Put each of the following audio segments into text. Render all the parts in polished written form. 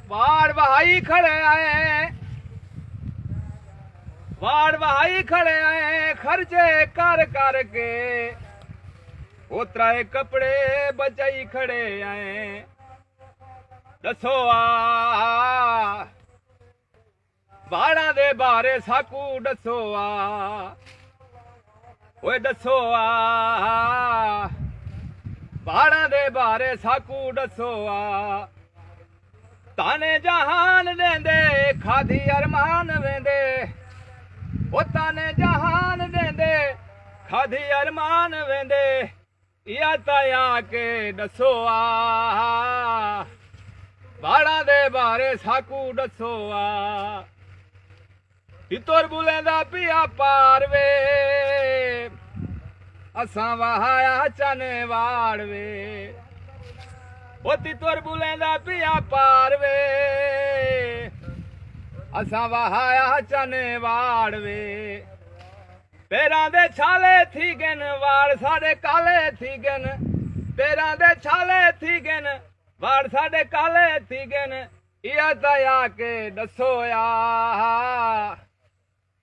वाड़ वहाई खड़े आए, वाड़ वहाई खड़े आए, खर्चे कर कर के उतराए कपड़े बचाई खड़े आए। दसो आ वाड़ा दे बारे साकू दसो आ, ओए दसो आ वाड़ा दे बारे साकू दसो आ। ताने जहान देंदे खाधी अरमान वेंदे, ओ ताने जहान देंदे खाधी अरमान वेंदे। या ताया के दसो आ वाड़ा दे बारे साकू दसो आ। तितोर बुलेंदा पिया पारवे असां वहाया चने वाड़वे, ओ तितोर बुलेंदा पिया पारवे असां वहाया चने वाड़वे। पैरां दे छाले थी गन वाड़ साडे काले थी गन, पैरां दे छाले थी गन वाड़ साडे काले थी गन। इया दया के दसो आ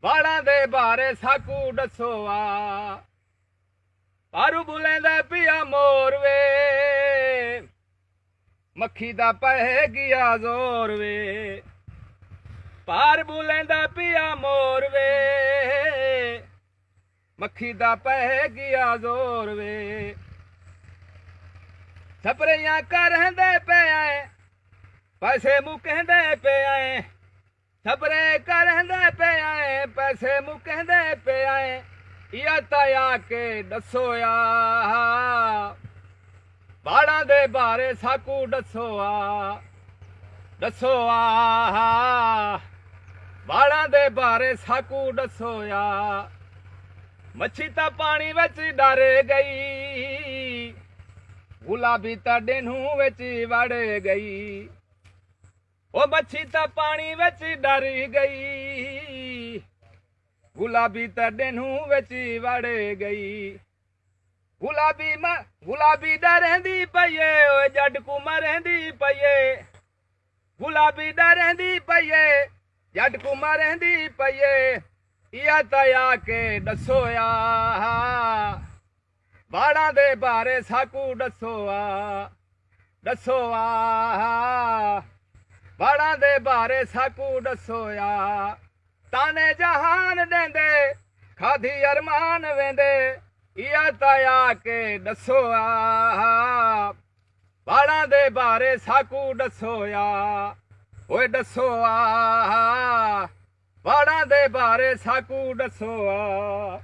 वाड़ा दे बारे साकू दसो आ। पारू बुलेंदा पिया मोरवे मक्खी दा पै गया जोर वे, पार बुलेंदा पिया मोरवे मक्खी दा पै गया जोर वे। छपरियां करंदे पे आए पैसे मुकंदे पे आए, छपरे करंदे पे आए पैसे मुकंदे पे आए। या ताया के दसो आ वाड़ा दे बारे साकू दसो आ, दसो आ वाड़ा दे बारे साकू दसो आ। मच्छी ता पानी विच डर गई, गुलाबी ता डेनू विच वड़ गई। ओ मच्छी ता पानी विच डर गई, गुलाबी ता डेनू विच वड़ गई। गुलाबी डरंदी पईए ओ जड को मरंदी पईए, गुलाबी डरंदी पईए जड को मरंदी पईए। या ताया के दसो आ वाड़ा दे बारे साकू दसो आ, दसो आ वाड़ा दे बारे साकू दसो आ। ताने जहान देंदे खाधी अरमान वेंदे। या ताया के दसो आ वाड़ा दे बारे साकू दसो आ, ओए दसो आ वाड़ा दे बारे साकू दसो आ।